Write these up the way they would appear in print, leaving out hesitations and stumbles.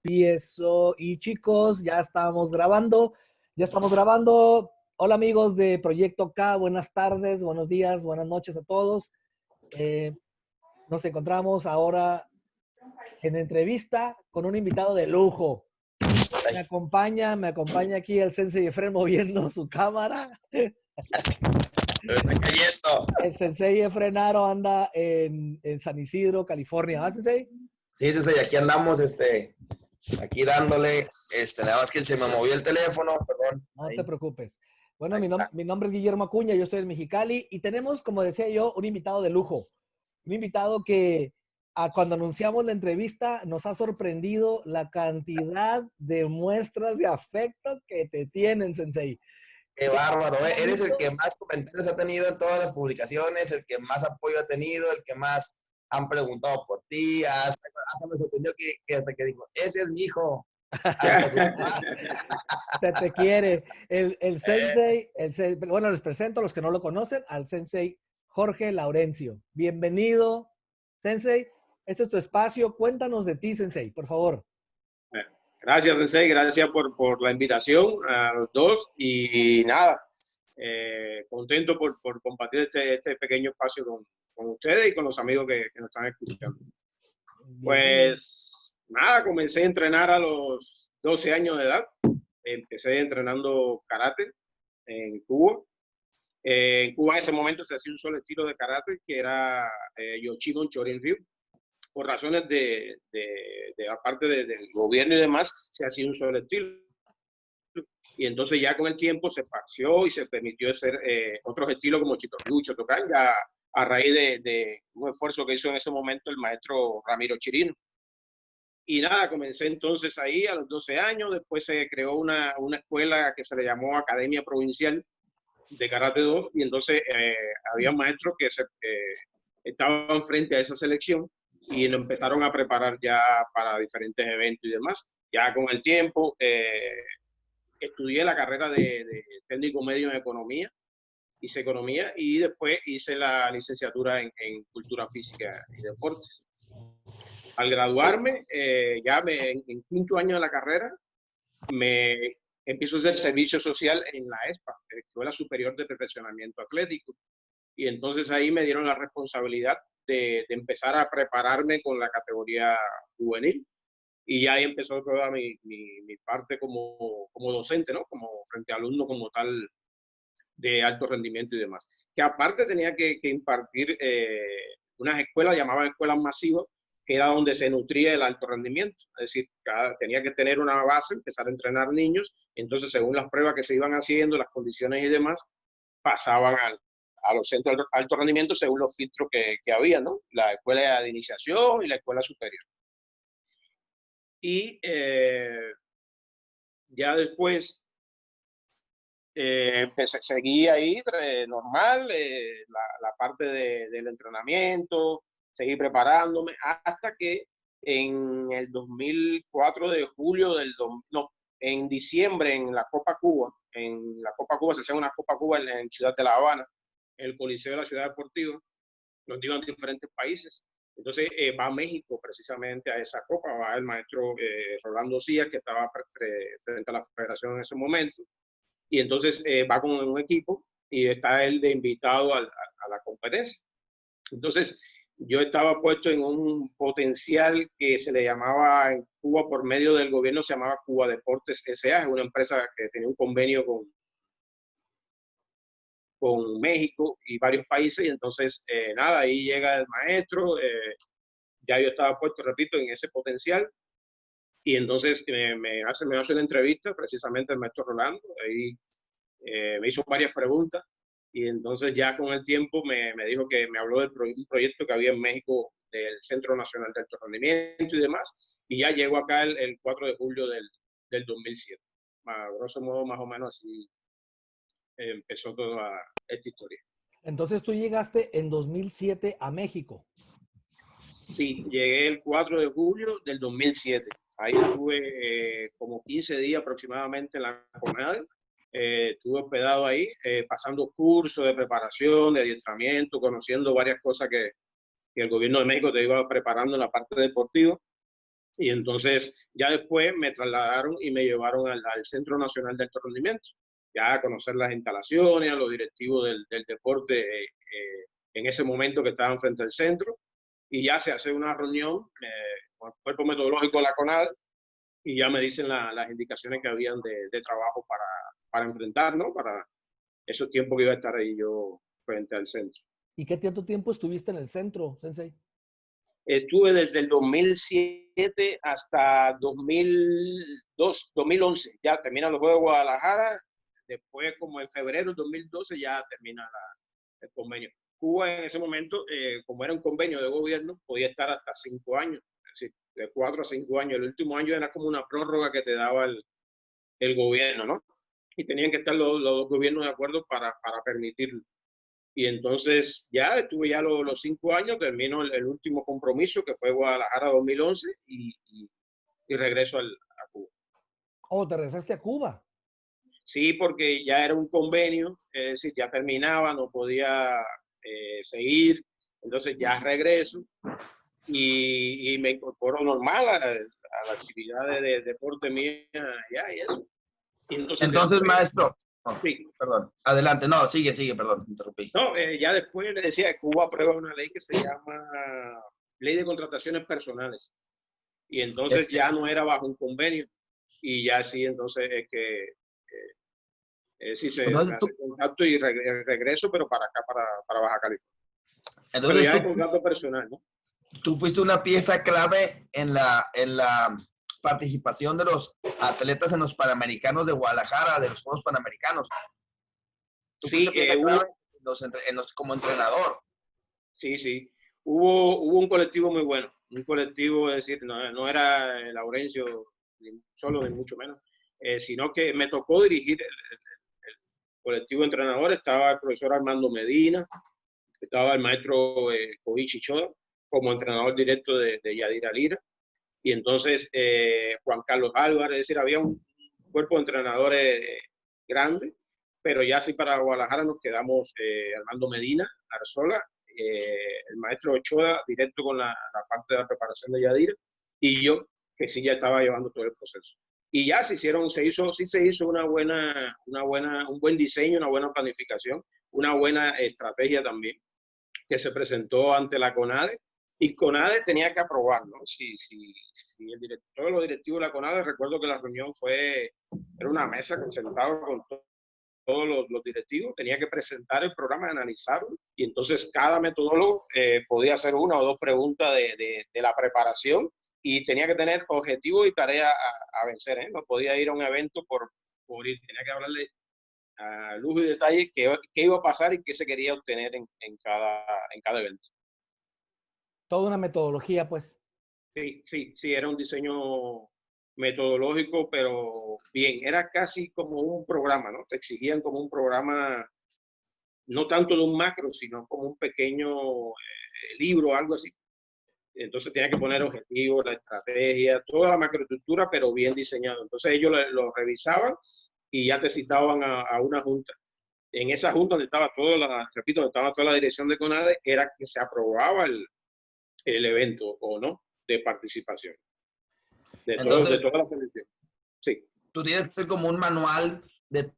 empiezo. Y chicos, ya estamos grabando. Hola amigos de Proyecto K, buenas tardes, buenos días, buenas noches a todos. Nos encontramos ahora en entrevista con un invitado de lujo. Me acompaña aquí el Sensei Efren moviendo su cámara. El Sensei Efren Aro anda en San Isidro, California. ¿Ah, Sensei? Sí, Sensei, aquí andamos, aquí dándole, nada más que se me movió el teléfono, perdón. No Ahí. te preocupes. Bueno, Ahí mi nombre es Guillermo Acuña, yo estoy en Mexicali y tenemos, como decía yo, un invitado de lujo. Un invitado que cuando anunciamos la entrevista nos ha sorprendido la cantidad de muestras de afecto que te tienen, Sensei. Qué bárbaro, ¿eh? Eres el que más comentarios ha tenido en todas las publicaciones, el que más apoyo ha tenido, el que más han preguntado por ti, hasta me sorprendió que hasta que dijo, ese es mi hijo. Hasta su papá. Se te quiere. El Sensei, bueno, les presento a los que no lo conocen, al Sensei Jorge Laurencio. Bienvenido, Sensei. Este es tu espacio. Cuéntanos de ti, Sensei, por favor. Gracias, Sensei. Gracias por la invitación a los dos. Y nada, contento por compartir este pequeño espacio con ustedes y con los amigos que nos están escuchando. Bien. Pues nada, comencé a entrenar a los 12 años de edad. Empecé entrenando karate en Cuba. En Cuba en ese momento se hacía un solo estilo de karate que era Yoshidon Chorin-ryu. Por razones aparte del gobierno y demás, se hacía un solo estilo. Y entonces ya con el tiempo se esparció y se permitió hacer otros estilos como Chitoryu, Shotokan, ya a raíz de un esfuerzo que hizo en ese momento el maestro Ramiro Chirino. Y nada, comencé entonces ahí a los 12 años, después se creó una escuela que se le llamó Academia Provincial de Karate Do, y entonces había maestros que estaban frente a esa selección y lo empezaron a preparar ya para diferentes eventos y demás. Ya con el tiempo estudié la carrera de técnico medio en economía, hice economía y después hice la licenciatura en cultura física y deportes. Al graduarme, en quinto año de la carrera, me empiezo a hacer servicio social en la ESPA, Escuela Superior de Perfeccionamiento Atlético. Y entonces ahí me dieron la responsabilidad de empezar a prepararme con la categoría juvenil. Y ya ahí empezó toda mi parte como docente, ¿no? Como frente a alumno como tal de alto rendimiento y demás. Que aparte tenía que impartir unas escuelas, llamaban escuelas masivas, que era donde se nutría el alto rendimiento. Es decir, tenía que tener una base, empezar a entrenar niños, entonces según las pruebas que se iban haciendo, las condiciones y demás, pasaban a los centros de alto rendimiento según los filtros que había, ¿no? La escuela de iniciación y la escuela superior. Y ya después seguí ahí normal, la parte del entrenamiento, seguí preparándome hasta que en el 2004 de julio en diciembre en la Copa Cuba, se hacía una Copa Cuba en Ciudad de La Habana, el Coliseo de la Ciudad Deportiva, nos dio en diferentes países. Entonces va a México precisamente a esa copa, va el maestro Rolando Cías, que estaba frente a la federación en ese momento, y entonces va con un equipo y está él de invitado a la competencia. Entonces yo estaba puesto en un potencial que se le llamaba en Cuba por medio del gobierno, se llamaba Cuba Deportes S.A., es una empresa que tenía un convenio con México y varios países, y entonces nada, ahí llega el maestro, ya yo estaba puesto, repito, en ese potencial, y entonces me hace una entrevista precisamente el maestro Rolando, ahí me hizo varias preguntas, y entonces ya con el tiempo me dijo que me habló un proyecto que había en México del Centro Nacional de Alto Rendimiento y demás, y ya llegó acá el 4 de julio del 2007. A grosso modo, más o menos así empezó toda esta historia. Entonces tú llegaste en 2007 a México. Sí, llegué el 4 de julio del 2007. Ahí estuve como 15 días aproximadamente en la CONADE. Estuve hospedado ahí, pasando cursos de preparación, de adiestramiento, conociendo varias cosas que el gobierno de México te iba preparando en la parte deportiva. Y entonces ya después me trasladaron y me llevaron al Centro Nacional de Alto Rendimiento, ya a conocer las instalaciones, a los directivos del deporte en ese momento que estaban frente al centro, y ya se hace una reunión con el cuerpo metodológico de la CONADE y ya me dicen las indicaciones que habían de trabajo para enfrentar, ¿no? Para esos tiempos que iba a estar ahí yo frente al centro. ¿Y qué tanto tiempo estuviste en el centro, Sensei? Estuve desde el 2007 hasta 2011. Ya terminan los Juegos de Guadalajara. Después, como en febrero del 2012, ya termina el convenio. Cuba en ese momento, como era un convenio de gobierno, podía estar hasta 5 años. Es decir, de 4 a 5 años. El último año era como una prórroga que te daba el gobierno, ¿no? Y tenían que estar los dos gobiernos de acuerdo para permitirlo. Y entonces ya estuve ya los 5 años, termino el último compromiso que fue Guadalajara 2011 y regreso a Cuba. Oh, te regresaste a Cuba. Sí, porque ya era un convenio, es decir, ya terminaba, no podía seguir, entonces ya regreso y me incorporo normal a la actividad de deporte mía ya y eso. Y entonces maestro, sí. Perdón, adelante, no, sigue, perdón, interrumpí. No, ya después le decía que Cuba aprueba una ley que se llama Ley de Contrataciones Personales. Y entonces ya no era bajo un convenio. Y ya sí, entonces es que sí se hace contacto y regreso, pero para acá, para Baja California. Entonces, pero ya es contrato personal, ¿no? Tú fuiste una pieza clave en la participación de los atletas en los Panamericanos de Guadalajara, de los Juegos Panamericanos. Sí, como entrenador. Sí, sí. Hubo un colectivo muy bueno. Un colectivo, es decir, no era Laurencio solo, ni mucho menos, sino que me tocó dirigir el colectivo de entrenadores. Estaba el profesor Armando Medina, estaba el maestro Koichi Choda como entrenador directo de Yadira Lira. Y entonces Juan Carlos Álvarez, es decir, había un cuerpo de entrenadores grande, pero ya sí para Guadalajara nos quedamos Armando Medina, Arzola, el maestro Ochoa, directo con la parte de la preparación de Yadira, y yo, que sí ya estaba llevando todo el proceso. Y ya se hizo un buen diseño, una buena planificación, una buena estrategia también, que se presentó ante la CONADE, y CONADE tenía que aprobar, ¿no? Si todos los directivos de la CONADE, recuerdo que la reunión era una mesa sentada con todos los directivos, tenía que presentar el programa, analizarlo, y entonces cada metodólogo podía hacer 1 o 2 preguntas de la preparación, y tenía que tener objetivo y tarea a vencer, ¿eh? No podía ir a un evento por ir, tenía que hablarle a lujo y detalle qué iba a pasar y qué se quería obtener en cada evento. Toda una metodología, pues. Sí, era un diseño metodológico, pero bien, era casi como un programa, ¿no? Te exigían como un programa, no tanto de un macro, sino como un pequeño libro, algo así. Entonces tenía que poner objetivos, la estrategia, toda la macroestructura, pero bien diseñado. Entonces ellos lo revisaban y ya te citaban a una junta. En esa junta donde estaba donde estaba toda la dirección de CONADE, era que se aprobaba el evento o no de participación. Entonces, de toda la selección. Sí. Tú tienes como un manual de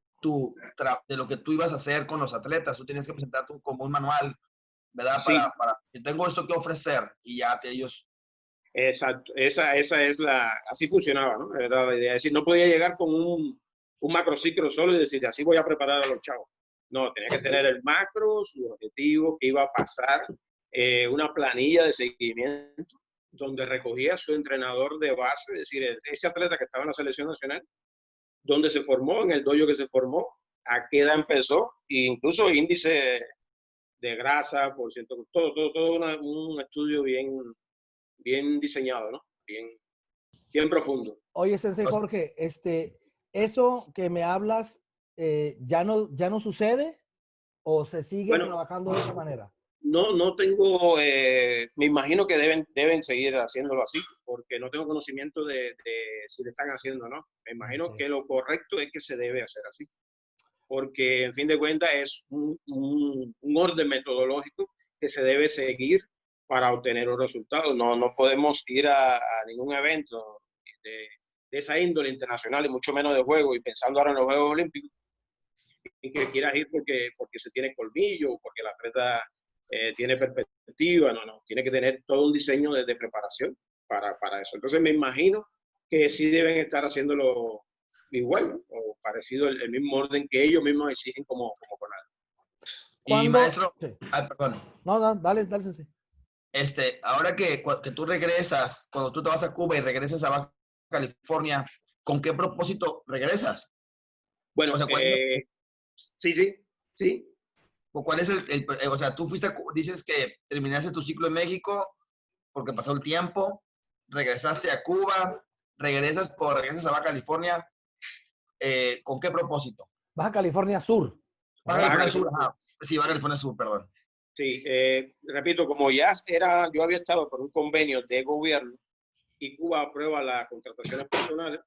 lo que tú ibas a hacer con los atletas. Tú tienes que presentar como un manual, ¿verdad? Sí. Para yo tengo esto que ofrecer y ya que ellos... Exacto. Esa es así funcionaba, ¿no? Era la idea. Es decir, no podía llegar con un macrociclo solo y decir, así voy a preparar a los chavos. No, tenía que tener el macro, su objetivo, qué iba a pasar, una planilla de seguimiento donde recogía su entrenador de base, es decir, ese atleta que estaba en la selección nacional, donde se formó, en el dojo que se formó, a qué edad empezó, e incluso índice de grasa, por ciento, todo un estudio bien diseñado, ¿no? Bien profundo. Oye, Sensei Jorge, eso que me hablas, ¿ya no sucede o se sigue trabajando de esa manera? No tengo, me imagino que deben seguir haciéndolo así, porque no tengo conocimiento de si le están haciendo o no. Me imagino que lo correcto es que se debe hacer así, porque en fin de cuentas es un orden metodológico que se debe seguir para obtener los resultados. No podemos ir a ningún evento de esa índole internacional y mucho menos de juego y pensando ahora en los Juegos Olímpicos y que quieras ir porque se tiene colmillo o porque la atleta tiene perspectiva. No, tiene que tener todo un diseño de preparación para eso. Entonces me imagino que sí deben estar haciéndolo igual, ¿no? O parecido el mismo orden que ellos mismos exigen como CONADE. Y maestro, Sí. perdón. No, dale, Sensei. Ahora que tú regresas, cuando tú te vas a Cuba y regresas a Baja California, ¿con qué propósito regresas? Bueno, O sea, sí. ¿cuál es o sea, tú dices que terminaste tu ciclo en México porque pasó el tiempo, regresaste a Cuba, regresas a Baja California, ¿con qué propósito? Baja California Sur. Baja California Sur, sí, Baja California Sur, perdón. Sí, repito, como yo había estado por un convenio de gobierno y Cuba aprueba las contrataciones personales,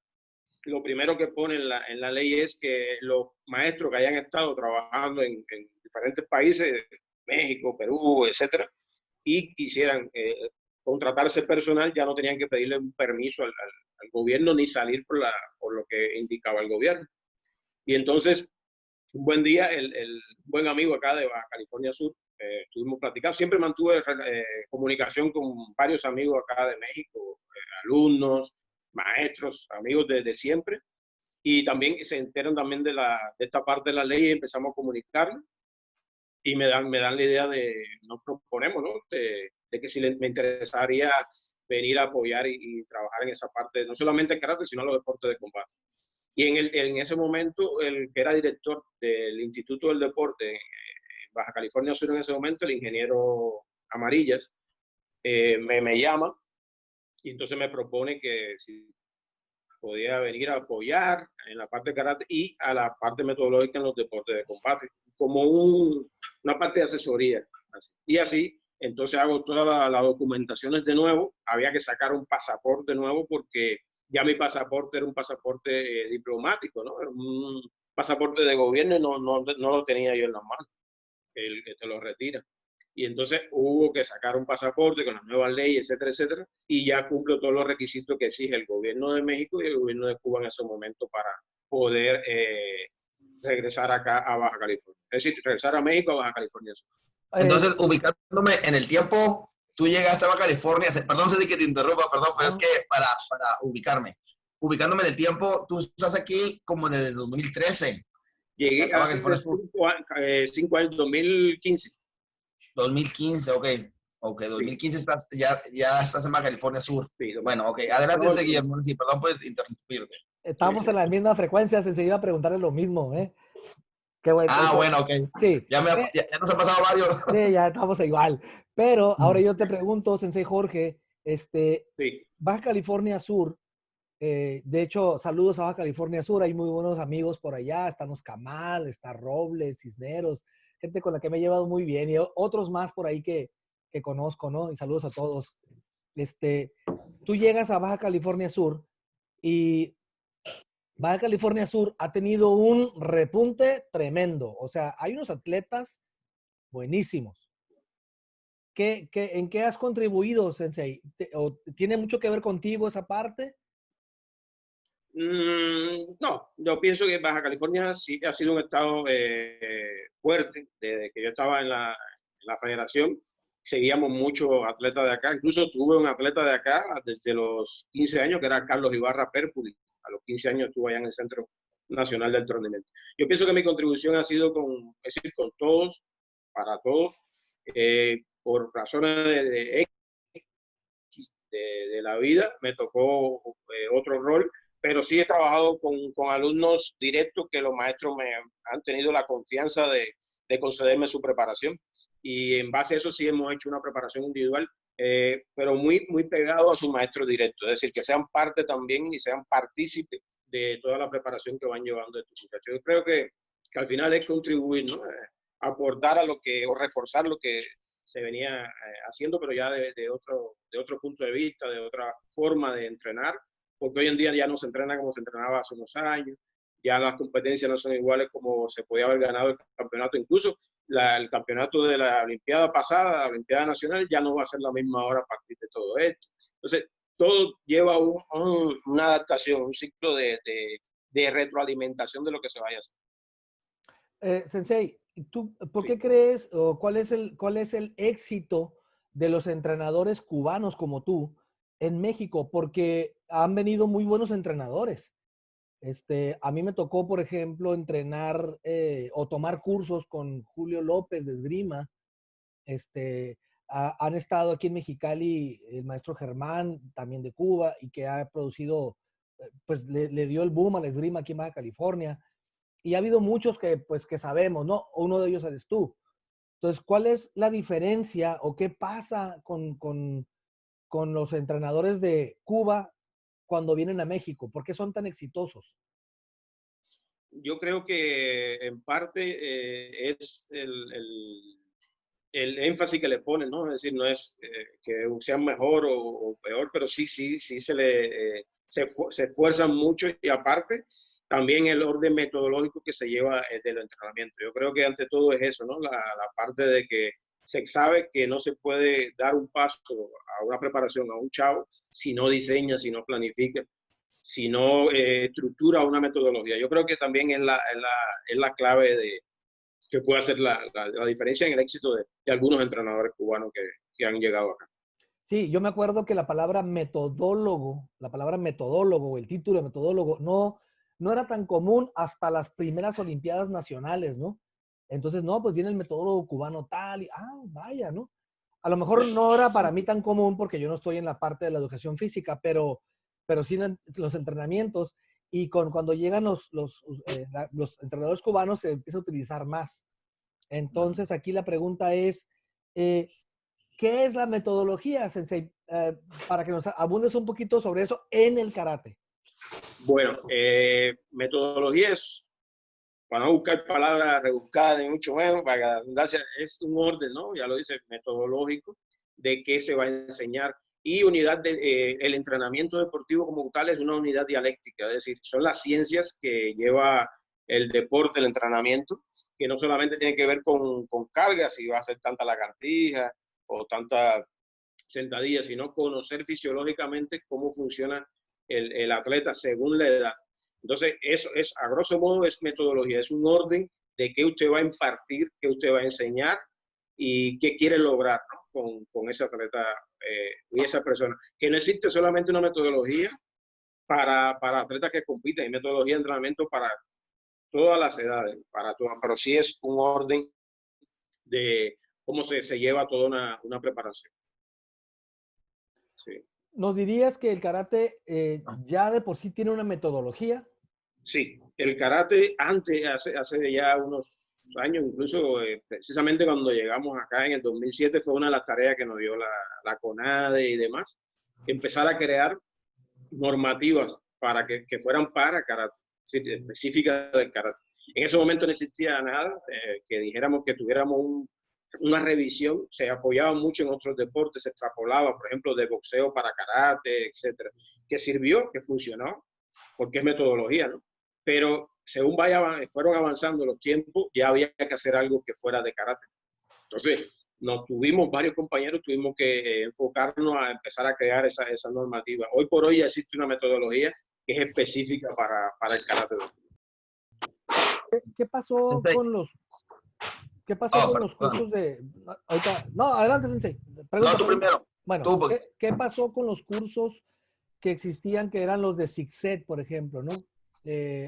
lo primero que pone en la ley es que los maestros que hayan estado trabajando en diferentes países, México, Perú, etcétera, y quisieran contratarse personal, ya no tenían que pedirle un permiso al gobierno ni salir por lo que indicaba el gobierno. Y entonces, un buen día, el buen amigo acá de Baja California Sur, estuvimos platicando, siempre mantuve comunicación con varios amigos acá de México, alumnos, maestros, amigos de siempre, y también se enteran también de esta parte de la ley y empezamos a comunicarlo, y me dan la idea nos proponemos, ¿no? De que si me interesaría venir a apoyar y trabajar en esa parte, no solamente el karate, sino los deportes de combate. Y en ese momento, el que era director del Instituto del Deporte en Baja California Sur en ese momento, el ingeniero Amarillas, me llama y entonces me propone que si podía venir a apoyar en la parte de karate y a la parte metodológica en los deportes de combate, como una parte de asesoría. Y así, entonces hago todas las documentaciones de nuevo. Había que sacar un pasaporte nuevo porque ya mi pasaporte era un pasaporte diplomático, ¿no? Era un pasaporte de gobierno y no lo tenía yo en las manos. El que te lo retira. Y entonces hubo que sacar un pasaporte con las nuevas leyes, etcétera, etcétera, y ya cumple todos los requisitos que exige el gobierno de México y el gobierno de Cuba en ese momento para poder regresar acá a Baja California. Es decir, regresar a México a Baja California Sur. Entonces, ubicándome en el tiempo, tú llegaste a Baja California, perdón, sé que te interrumpa, perdón, pero es que para ubicándome en el tiempo, tú estás aquí como desde 2013. Llegué hace 5 años, 2015. 2015, ok. Ok, 2015 sí. Ya estás en Baja California Sur. Sí, bueno, ok. Adelante, Guillermo. Sí, perdón por interrumpirte. Estamos en la misma frecuencia, se iba a preguntarle lo mismo, ¿eh? Qué bueno. Bueno, ok. Sí. Ya nos han pasado varios. Sí, ya estamos igual. Pero ahora yo te pregunto, Sensei Jorge, sí. Baja California Sur, de hecho, saludos a Baja California Sur, hay muy buenos amigos por allá, están Oscamal, está Robles, Cisneros, gente con la que me he llevado muy bien y otros más por ahí que conozco, ¿no? Y saludos a todos. Tú llegas a Baja California Sur y Baja California Sur ha tenido un repunte tremendo. O sea, hay unos atletas buenísimos. ¿En qué has contribuido, Sensei? ¿Tiene mucho que ver contigo esa parte? No, yo pienso que Baja California sí ha sido un estado fuerte. Desde que yo estaba en la federación, seguíamos muchos atletas de acá. Incluso tuve un atleta de acá desde los 15 años, que era Carlos Ibarra Pérpuli. A los 15 años estuvo allá en el Centro Nacional del Rendimiento. Yo pienso que mi contribución ha sido con todos, para todos, por razones de la vida. Me tocó otro rol, pero sí he trabajado con alumnos directos que los maestros me han tenido la confianza de concederme su preparación. Y en base a eso sí hemos hecho una preparación individual, pero muy pegado a su maestro directo. Es decir, que sean parte también y sean partícipes de toda la preparación que van llevando estos muchachos. Yo creo que al final es contribuir, ¿no? Aportar o reforzar lo que se venía haciendo, pero ya de otro punto de vista, de otra forma de entrenar, porque hoy en día ya no se entrena como se entrenaba hace unos años, ya las competencias no son iguales como se podía haber ganado el campeonato. Incluso el campeonato de la Olimpiada pasada, la Olimpiada Nacional, ya no va a ser la misma hora a partir de todo esto. Entonces, todo lleva una adaptación, un ciclo de retroalimentación de lo que se vaya a hacer. Sensei, ¿tú por Sí. qué crees o cuál es el éxito de los entrenadores cubanos como tú en México? Porque han venido muy buenos entrenadores. A mí me tocó, por ejemplo, entrenar o tomar cursos con Julio López de esgrima. Han estado aquí en Mexicali el maestro Germán, también de Cuba, y que ha producido, pues le dio el boom a la esgrima aquí en Baja California. Y ha habido muchos pues, que sabemos, ¿no? Uno de ellos eres tú. Entonces, ¿cuál es la diferencia o qué pasa con los entrenadores de Cuba cuando vienen a México? ¿Por qué son tan exitosos? Yo creo que en parte es el énfasis que le ponen, ¿no? Es decir, no es que sean mejor o peor, pero sí se esfuerzan mucho, y aparte también el orden metodológico que se lleva del entrenamiento. Yo creo que ante todo es eso, ¿no? La parte de que se sabe que no se puede dar un paso a una preparación a un chavo si no diseña, si no planifica, si no estructura una metodología. Yo creo que también es la clave que puede hacer la diferencia en el éxito de algunos entrenadores cubanos que han llegado acá. Sí, yo me acuerdo que la palabra metodólogo, o el título de metodólogo, no era tan común hasta las primeras Olimpiadas Nacionales, ¿no? Entonces, no, pues viene el metodólogo cubano tal, y vaya, ¿no? A lo mejor no era para mí tan común porque yo no estoy en la parte de la educación física, pero sí en los entrenamientos, y cuando llegan los entrenadores cubanos se empieza a utilizar más. Entonces, aquí la pregunta es, ¿qué es la metodología, Sensei? Para que nos abundes un poquito sobre eso en el karate. Bueno, metodología es, para no buscar palabras rebuscadas ni mucho menos, para que la redundancia, es un orden, ¿no? Ya lo dice, metodológico, de qué se va a enseñar. Y unidad el entrenamiento deportivo como tal es una unidad dialéctica, es decir, son las ciencias que lleva el deporte, el entrenamiento, que no solamente tiene que ver con cargas, si va a ser tanta lagartija o tanta sentadilla, sino conocer fisiológicamente cómo funciona el atleta según la edad. Entonces, eso es, a grosso modo, es metodología, es un orden de qué usted va a impartir, qué usted va a enseñar y qué quiere lograr, ¿no? con ese atleta y esa persona. Que no existe solamente una metodología para atletas que compiten, hay metodología de entrenamiento para todas las edades, para todas, pero sí es un orden de cómo se lleva toda una preparación. Sí. ¿Nos dirías que el karate ya de por sí tiene una metodología? Sí, el karate antes, hace ya unos años, incluso precisamente cuando llegamos acá en el 2007, fue una de las tareas que nos dio la CONADE y demás, empezar a crear normativas para que fueran para karate, específicas del karate. En ese momento no existía nada que dijéramos que tuviéramos una revisión, se apoyaba mucho en otros deportes, se extrapolaba, por ejemplo, de boxeo para karate, etcétera, que sirvió, que funcionó, porque es metodología, ¿no? Pero según fueron avanzando los tiempos, ya había que hacer algo que fuera de karate. Entonces, varios compañeros tuvimos que enfocarnos a empezar a crear esa normativa. Hoy por hoy ya existe una metodología que es específica para el karate. ¿Qué pasó con los cursos de... Ahorita, no, adelante, Sensei. Pregunta, tú primero. Bueno, ¿qué pasó con los cursos que existían, que eran los de Sixet, por ejemplo, ¿no?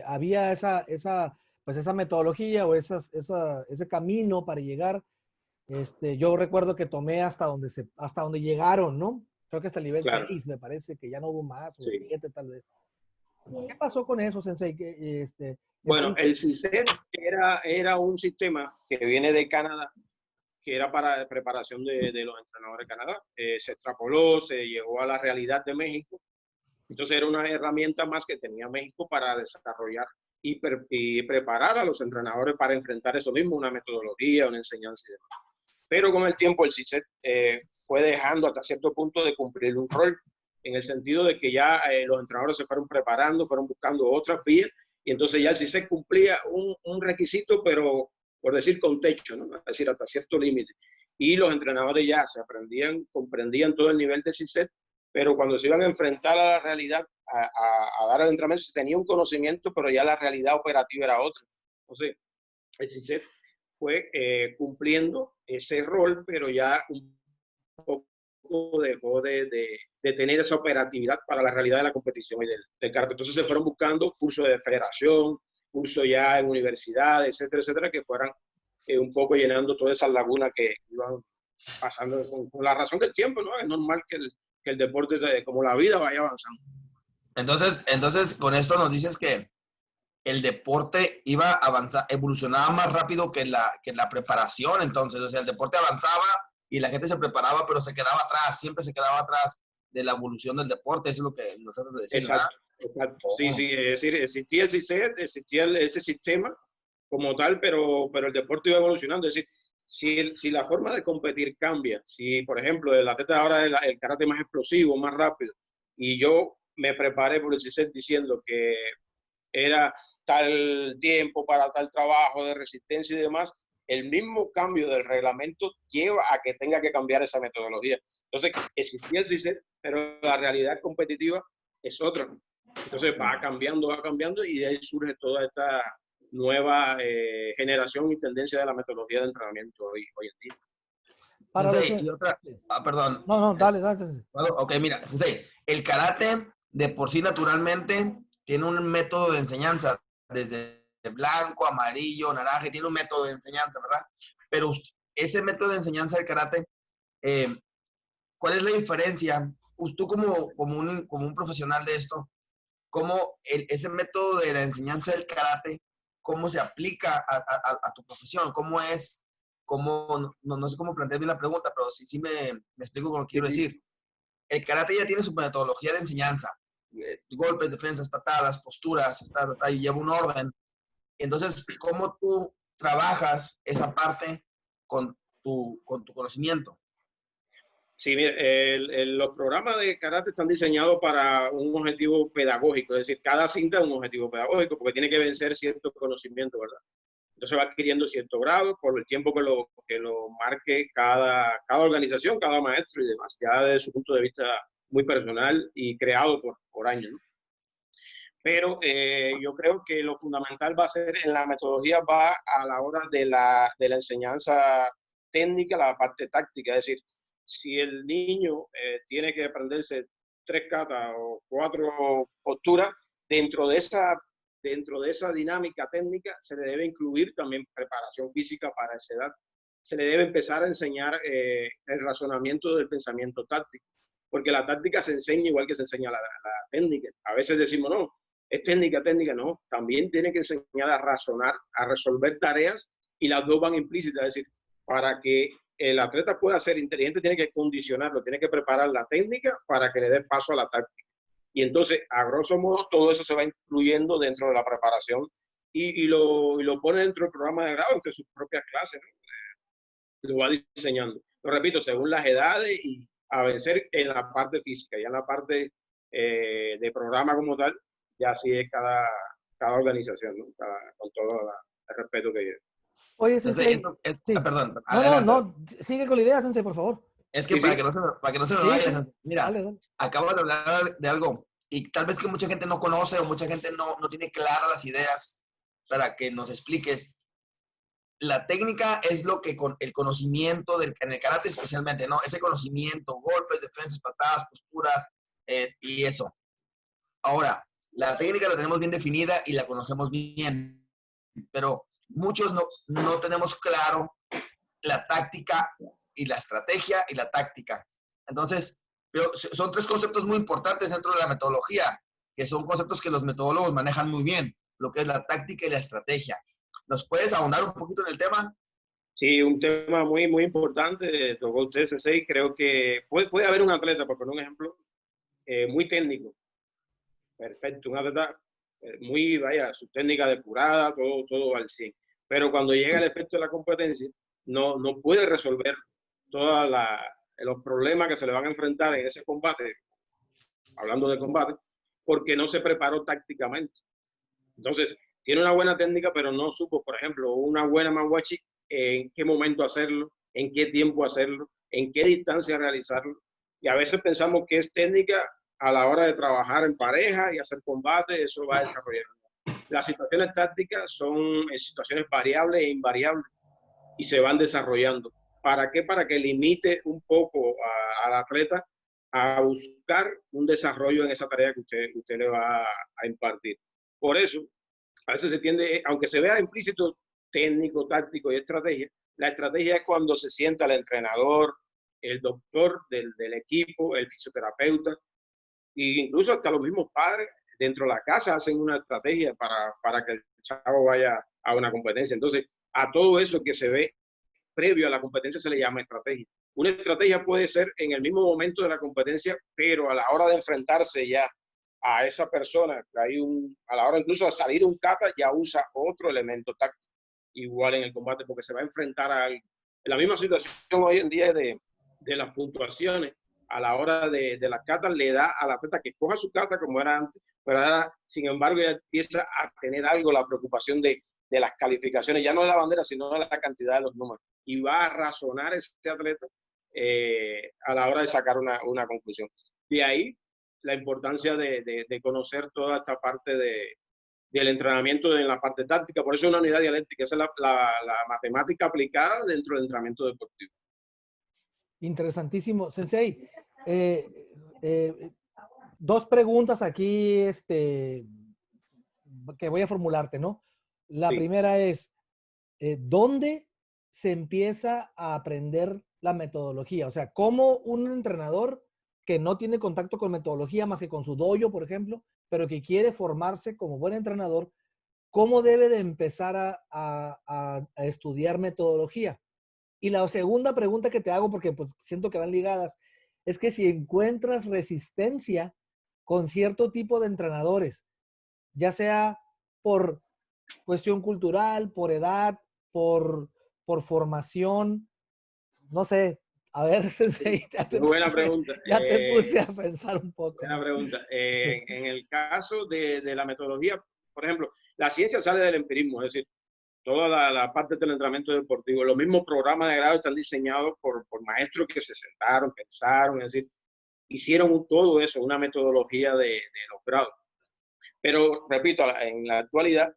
Había esa metodología o ese camino para llegar. Yo recuerdo que tomé hasta donde llegaron, ¿no? Creo que hasta el nivel 6, me parece, que ya no hubo más, o 7 tal vez. ¿Qué pasó con eso, Sensei? Bueno, el CICET era un sistema que viene de Canadá, que era para preparación de los entrenadores de Canadá. Se extrapoló, se llegó a la realidad de México. Entonces era una herramienta más que tenía México para desarrollar y preparar a los entrenadores para enfrentar eso mismo, una metodología, una enseñanza y demás. Pero con el tiempo el CICET fue dejando hasta cierto punto de cumplir un rol, en el sentido de que ya los entrenadores se fueron preparando, fueron buscando otras vías, y entonces ya el CICET cumplía un requisito, pero por decir, con techo, ¿no? Es decir, hasta cierto límite. Y los entrenadores ya comprendían todo el nivel de CICET, pero cuando se iban a enfrentar a la realidad, a dar el entrenamiento, se tenía un conocimiento, pero ya la realidad operativa era otra. Entonces, el CICET fue cumpliendo ese rol, pero ya un poco dejó de tener esa operatividad para la realidad de la competición y del karate. Entonces se fueron buscando cursos de federación, cursos ya en universidades, etcétera, etcétera, que fueran un poco llenando todas esas lagunas que iban pasando con la razón del tiempo, ¿no? Es normal que el deporte, como la vida, vaya avanzando. Entonces, con esto nos dices que el deporte iba a avanzar, evolucionaba más rápido que la preparación. Entonces, o sea, el deporte avanzaba y la gente se preparaba, pero se quedaba atrás, siempre se quedaba atrás de la evolución del deporte. Eso es lo que nos tratan de decir, ¿verdad? Exacto. Sí, es decir, existía el CICET, existía ese sistema como tal, pero el deporte iba evolucionando. Es decir, si la forma de competir cambia, si, por ejemplo, el atleta ahora es el karate más explosivo, más rápido, y yo me preparé por el CICET diciendo que era tal tiempo para tal trabajo de resistencia y demás, el mismo cambio del reglamento lleva a que tenga que cambiar esa metodología. Entonces, existía el CICET, pero la realidad competitiva es otra. Entonces va cambiando y de ahí surge toda esta nueva generación y tendencia de la metodología de entrenamiento hoy en día. Para Sensei, los... y otra, perdón. No, dale. Ok, mira, Sensei, el karate de por sí naturalmente tiene un método de enseñanza, desde blanco, amarillo, naranja, tiene un método de enseñanza, ¿verdad? Pero ese método de enseñanza del karate, ¿cuál es la diferencia? Tú como un profesional de esto, ¿cómo ese método de la enseñanza del karate, cómo se aplica a tu profesión? ¿Cómo es? No sé cómo plantear bien la pregunta, pero sí me explico con lo que quiero decir. El karate ya tiene su metodología de enseñanza. Golpes, defensas, patadas, posturas, y lleva un orden. Entonces, ¿cómo tú trabajas esa parte con tu conocimiento? Sí, mire, los programas de karate están diseñados para un objetivo pedagógico, es decir, cada cinta es un objetivo pedagógico porque tiene que vencer cierto conocimiento, ¿verdad? Entonces va adquiriendo cierto grado por el tiempo que lo marque cada organización, cada maestro y demás, ya desde su punto de vista muy personal y creado por años, ¿no? Pero yo creo que lo fundamental va a ser en la metodología, va a la hora de la enseñanza técnica, la parte táctica, es decir, si el niño tiene que aprenderse 3 katas o 4 posturas, dentro de esa dinámica técnica se le debe incluir también preparación física para esa edad. Se le debe empezar a enseñar el razonamiento del pensamiento táctico, porque la táctica se enseña igual que se enseña la técnica. A veces decimos, no, es técnica, no. También tiene que enseñar a razonar, a resolver tareas, y las dos van implícitas. Es decir, para que el atleta pueda ser inteligente, tiene que condicionarlo, tiene que preparar la técnica para que le dé paso a la táctica. Y entonces, a grosso modo, todo eso se va incluyendo dentro de la preparación y lo pone dentro del programa de grado, entre sus propias clases, ¿no? Lo va diseñando. Lo repito, según las edades y a vencer en la parte física. Ya en la parte de programa como tal, ya sí es cada organización, ¿no? Con todo el respeto que lleva. Oye, Sensei. Sí. Perdón. No, sigue con la idea, Sensei, por favor. Es que para que no se me vaya, mira, dale. acabo de hablar de algo y tal vez que mucha gente no conoce o mucha gente no tiene claras las ideas para que nos expliques. La técnica es lo que con el conocimiento en el karate especialmente, ¿no? Ese conocimiento, golpes, defensas, patadas, posturas y eso. Ahora, la técnica la tenemos bien definida y la conocemos bien, pero muchos no tenemos claro la táctica y la estrategia y la táctica. Entonces, pero son 3 conceptos muy importantes dentro de la metodología, que son conceptos que los metodólogos manejan muy bien, lo que es la táctica y la estrategia. ¿Nos puedes ahondar un poquito en el tema? Sí, un tema muy, muy importante, tocó usted, Sensei. Creo que puede haber un atleta, por poner un ejemplo, muy técnico, perfecto, un atleta muy, su técnica depurada, todo al 100. Pero cuando llega el efecto de la competencia, no puede resolver todos los problemas que se le van a enfrentar en ese combate, hablando de combate, porque no se preparó tácticamente. Entonces, tiene una buena técnica, pero no supo, por ejemplo, una buena manhuachi, en qué momento hacerlo, en qué tiempo hacerlo, en qué distancia realizarlo. Y a veces pensamos que es técnica a la hora de trabajar en pareja y hacer combate, eso va a desarrollar. Las situaciones tácticas son situaciones variables e invariables y se van desarrollando. ¿Para qué? Para que limite un poco al atleta a buscar un desarrollo en esa tarea que usted le va a impartir. Por eso, a veces se tiende, aunque se vea implícito técnico, táctico y estrategia, la estrategia es cuando se sienta el entrenador, el doctor del equipo, el fisioterapeuta, e incluso hasta los mismos padres dentro de la casa hacen una estrategia para que el chavo vaya a una competencia. Entonces, a todo eso que se ve previo a la competencia se le llama estrategia. Una estrategia puede ser en el mismo momento de la competencia, pero a la hora de enfrentarse ya a esa persona, a la hora incluso de salir un kata, ya usa otro elemento táctico, igual en el combate, porque se va a enfrentar a algo. En la misma situación hoy en día de las puntuaciones, a la hora de las katas, le da a la atleta que coja su kata como era antes, pero ahora, sin embargo, ya empieza a tener algo la preocupación de las calificaciones, ya no de la bandera, sino de la cantidad de los números. Y va a razonar ese atleta a la hora de sacar una conclusión. De ahí la importancia de conocer toda esta parte del entrenamiento en la parte táctica. Por eso es una unidad dialéctica, esa es la matemática aplicada dentro del entrenamiento deportivo. Interesantísimo. Sensei, dos preguntas aquí que voy a formularte, ¿no? La Sí. primera es, ¿dónde se empieza a aprender la metodología? O sea, ¿cómo un entrenador que no tiene contacto con metodología más que con su dojo, por ejemplo, pero que quiere formarse como buen entrenador, cómo debe de empezar a estudiar metodología? Y la segunda pregunta que te hago, porque pues siento que van ligadas, es que si encuentras resistencia con cierto tipo de entrenadores, ya sea por cuestión cultural, por edad, por formación, no sé. A ver, Sensei, Buena pregunta. Ya te puse a pensar un poco. Buena pregunta. En el caso de la metodología, por ejemplo, la ciencia sale del empirismo, es decir, toda la parte del entrenamiento deportivo, los mismos programas de grado están diseñados por maestros que se sentaron, pensaron, es decir, hicieron todo eso, una metodología de los grados. Pero, repito, en la actualidad,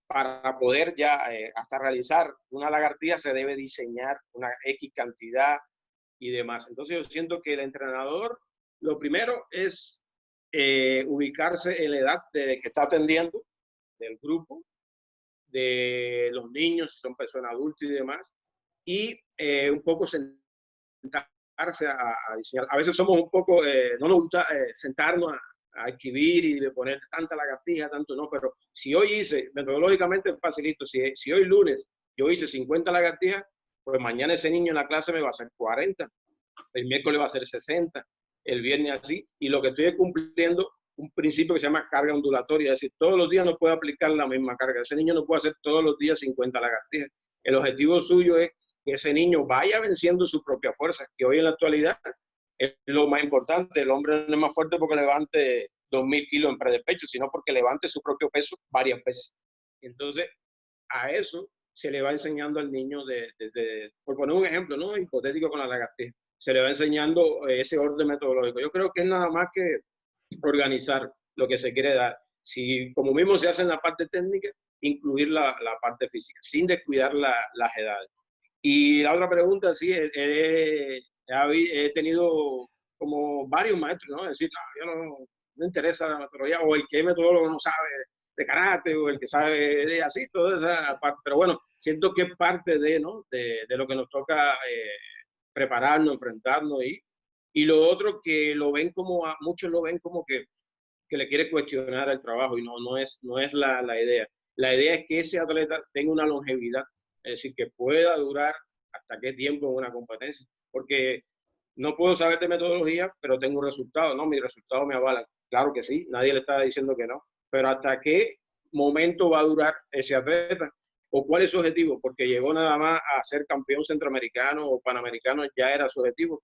para poder ya hasta realizar una lagartija se debe diseñar una X cantidad y demás. Entonces yo siento que el entrenador, lo primero es ubicarse en la edad que está atendiendo, del grupo, de los niños, si son personas adultas y demás, y un poco sentarse a diseñar. A veces somos un poco, no nos gusta sentarnos a escribir y de poner tanta lagartija, tanto no, pero si hoy hice, metodológicamente facilito, si hoy lunes yo hice 50 lagartijas, pues mañana ese niño en la clase me va a hacer 40, el miércoles va a ser 60, el viernes así, y lo que estoy cumpliendo un principio que se llama carga ondulatoria, es decir, todos los días no puede aplicar la misma carga, ese niño no puede hacer todos los días 50 lagartijas. El objetivo suyo es que ese niño vaya venciendo su propia fuerza, que hoy en la actualidad es lo más importante. El hombre no es más fuerte porque levante 2.000 kilos en press de pecho, sino porque levante su propio peso varias veces. Entonces, a eso se le va enseñando al niño desde, por poner un ejemplo, ¿no? Hipotético con la lagartija, se le va enseñando ese orden metodológico. Yo creo que es nada más que organizar lo que se quiere dar. Si como mismo se hace en la parte técnica, incluir la parte física, sin descuidar las edades. Y la otra pregunta, sí, he tenido como varios maestros, ¿no? Decir, no, yo no me interesa la metodología, o el que es metodólogo no sabe de karate, o el que sabe de así, toda esa parte. Pero bueno, siento que es parte ¿no? de lo que nos toca prepararnos, enfrentarnos. Y lo otro que lo ven como, muchos lo ven como que le quiere cuestionar el trabajo, y no es la idea. La idea es que ese atleta tenga una longevidad, es decir, que pueda durar hasta qué tiempo en una competencia, porque no puedo saber de metodología, pero tengo un resultado, ¿no? Mis resultados me avalan. Claro que sí, nadie le está diciendo que no, pero hasta qué momento va a durar ese atleta, o cuál es su objetivo, porque llegó nada más a ser campeón centroamericano o panamericano, ya era su objetivo.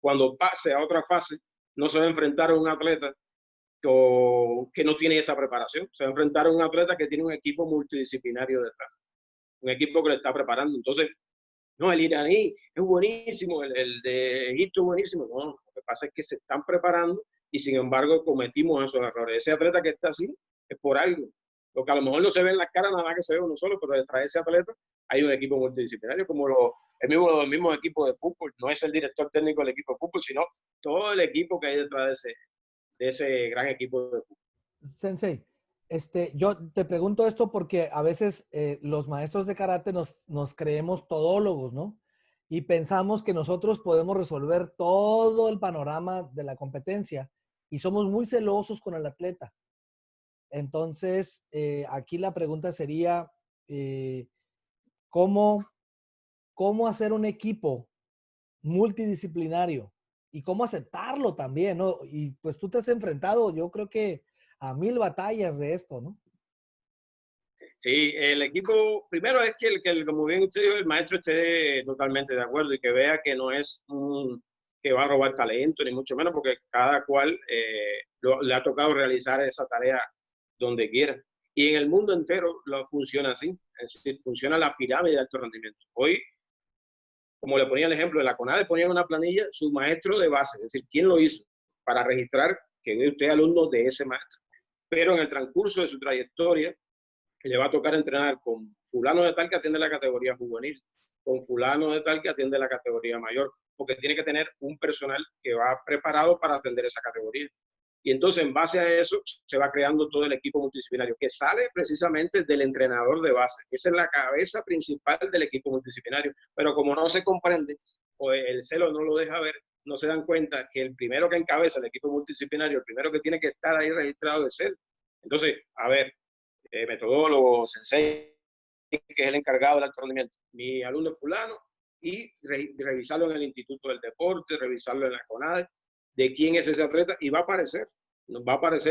Cuando pase a otra fase, no se va a enfrentar a un atleta o que no tiene esa preparación. Se va a enfrentar a un atleta que tiene un equipo multidisciplinario detrás, un equipo que le está preparando. Entonces, no, el iraní es buenísimo, el de Egipto es buenísimo. No, lo que pasa es que se están preparando y sin embargo cometimos esos errores. Ese atleta que está así es por algo. Lo que a lo mejor no se ve en la cara, nada más que se ve uno solo, pero detrás de ese atleta hay un equipo multidisciplinario, como los mismos equipos de fútbol. No es el director técnico del equipo de fútbol, sino todo el equipo que hay detrás de ese gran equipo de fútbol. Sensei, yo te pregunto esto porque a veces los maestros de karate nos creemos todólogos, ¿no? Y pensamos que nosotros podemos resolver todo el panorama de la competencia y somos muy celosos con el atleta. Entonces, aquí la pregunta sería, ¿cómo hacer un equipo multidisciplinario y cómo aceptarlo también, ¿no? Y pues tú te has enfrentado, yo creo que a 1000 batallas de esto, ¿no? Sí, el equipo, primero es que como bien usted dijo, el maestro esté totalmente de acuerdo y que vea que no es que va a robar talento, ni mucho menos, porque cada cual le ha tocado realizar esa tarea donde quiera. Y en el mundo entero funciona así, es decir, funciona la pirámide de alto rendimiento. Hoy, como le ponía el ejemplo, en la CONADE ponían una planilla, su maestro de base, es decir, quién lo hizo, para registrar que usted es alumno de ese maestro. Pero en el transcurso de su trayectoria, le va a tocar entrenar con fulano de tal que atiende la categoría juvenil, con fulano de tal que atiende la categoría mayor, porque tiene que tener un personal que va preparado para atender esa categoría. Y entonces, en base a eso, se va creando todo el equipo multidisciplinario, que sale precisamente del entrenador de base. Esa es la cabeza principal del equipo multidisciplinario. Pero como no se comprende, o el celo no lo deja ver, no se dan cuenta que el primero que encabeza el equipo multidisciplinario, el primero que tiene que estar ahí registrado es él. Entonces, a ver, metodólogo, sensei, que es el encargado del alto rendimiento, mi alumno fulano, y revisarlo en el Instituto del Deporte, revisarlo en la CONADE, de quién es ese atleta, y va a aparecer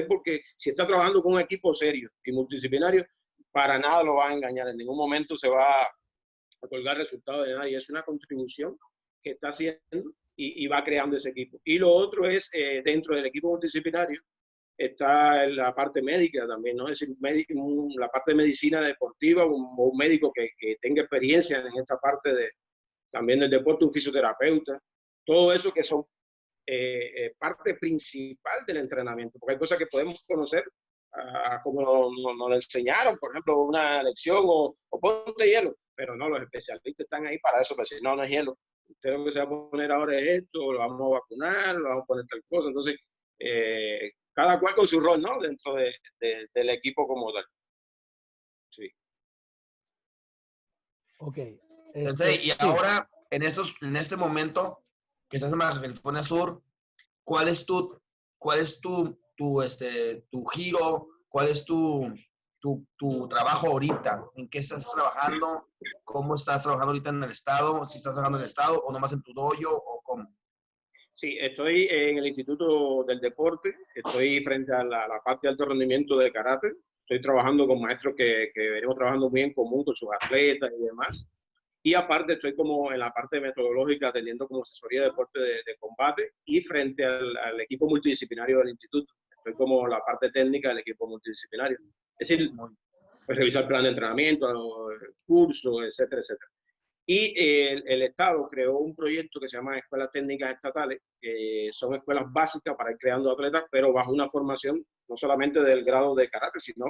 porque si está trabajando con un equipo serio y multidisciplinario, para nada lo va a engañar, en ningún momento se va a colgar resultados de nadie, es una contribución que está haciendo y va creando ese equipo. Y lo otro es, dentro del equipo multidisciplinario, está la parte médica también, ¿no? Es decir, la parte de medicina deportiva, un médico que tenga experiencia en esta parte también del deporte, un fisioterapeuta, todo eso que son parte principal del entrenamiento, porque hay cosas que podemos conocer como nos lo enseñaron, por ejemplo, una lección o ponte hielo, pero no, los especialistas están ahí para eso, pero si no, no es hielo. Usted lo que se va a poner ahora es esto, lo vamos a vacunar, lo vamos a poner tal cosa, entonces cada cual con su rol, ¿no? Dentro del equipo como tal. Sí. Ok. Sensei, y Sí. ahora, en este momento que estás en Baja California Sur, ¿cuál es tu giro? ¿Cuál es tu trabajo ahorita? ¿En qué estás trabajando? ¿Cómo estás trabajando ahorita en el estado? ¿Si estás trabajando en el estado o nomás en tu dojo o cómo? Sí, estoy en el Instituto del Deporte, estoy frente a la parte de alto rendimiento de karate, estoy trabajando con maestros que venimos trabajando muy en común con sus atletas y demás. Y aparte estoy como en la parte metodológica atendiendo como asesoría de deporte de combate y frente al equipo multidisciplinario del instituto. Estoy como la parte técnica del equipo multidisciplinario. Es decir, pues, revisar el plan de entrenamiento, cursos, etcétera, etcétera. Y el Estado creó un proyecto que se llama Escuelas Técnicas Estatales, que son escuelas básicas para ir creando atletas, pero bajo una formación no solamente del grado de karate, sino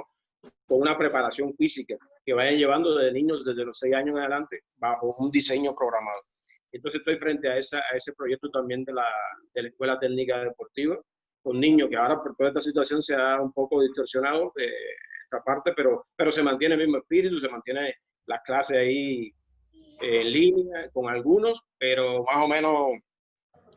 con una preparación física que vayan llevando desde niños desde los 6 años en adelante bajo un diseño programado. Entonces estoy frente a ese proyecto también de la Escuela Técnica Deportiva, con niños que ahora por toda esta situación se ha un poco distorsionado esta parte, pero se mantiene el mismo espíritu, se mantiene las clases ahí en línea con algunos, pero más o menos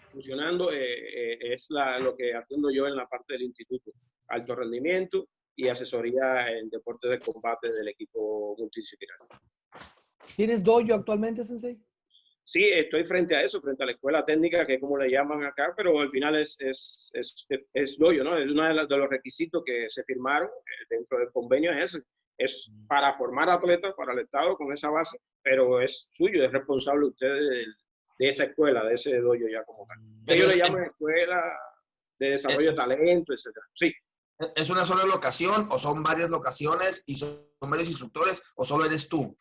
funcionando. Es lo que atiendo yo en la parte del instituto, alto rendimiento y asesoría en deportes de combate del equipo multidisciplinario. ¿Tienes dojo actualmente, Sensei? Sí, estoy frente a eso, frente a la escuela técnica, que es como le llaman acá, pero al final es dojo, ¿no? Es uno de los requisitos que se firmaron dentro del convenio, es eso. Es para formar atletas para el Estado con esa base, pero es suyo, es responsable usted de esa escuela, de ese dojo ya como tal. Ellos le llaman escuela de desarrollo de talento, etcétera. Sí. ¿Es una sola locación o son varias locaciones y son varios instructores o solo eres tú?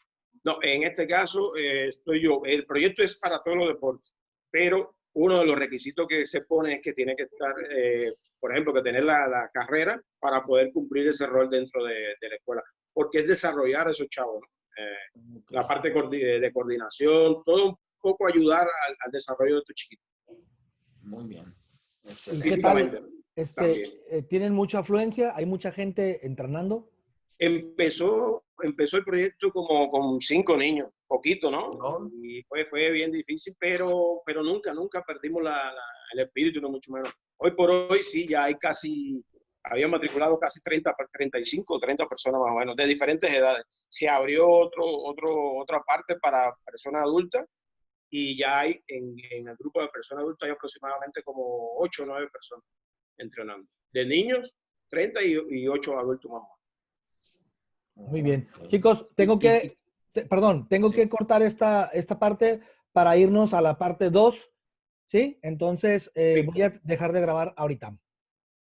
No, en este caso estoy yo. El proyecto es para todos los deportes, pero uno de los requisitos que se pone es que tiene que estar, por ejemplo, que tener la carrera para poder cumplir ese rol dentro de la escuela, porque es desarrollar a esos chavos, ¿no? La parte de coordinación, todo un poco ayudar al desarrollo de estos chiquitos. Muy bien. ¿Y Excelente. qué tal? También. ¿Tienen mucha afluencia? ¿Hay mucha gente entrenando? Empezó el proyecto como con 5 niños, poquito, ¿no? ¿No? Y fue bien difícil, pero nunca perdimos el espíritu, no mucho menos. Hoy por hoy sí, ya hay había matriculado casi 35, 30 personas más o menos, de diferentes edades. Se abrió otra parte para personas adultas y ya hay en el grupo de personas adultas hay aproximadamente como 8 o 9 personas entrenando. De niños, 30 y 8 adultos más o menos. Muy bien. Chicos, tengo que cortar esta parte para irnos a la parte 2, ¿sí? Entonces, voy a dejar de grabar ahorita.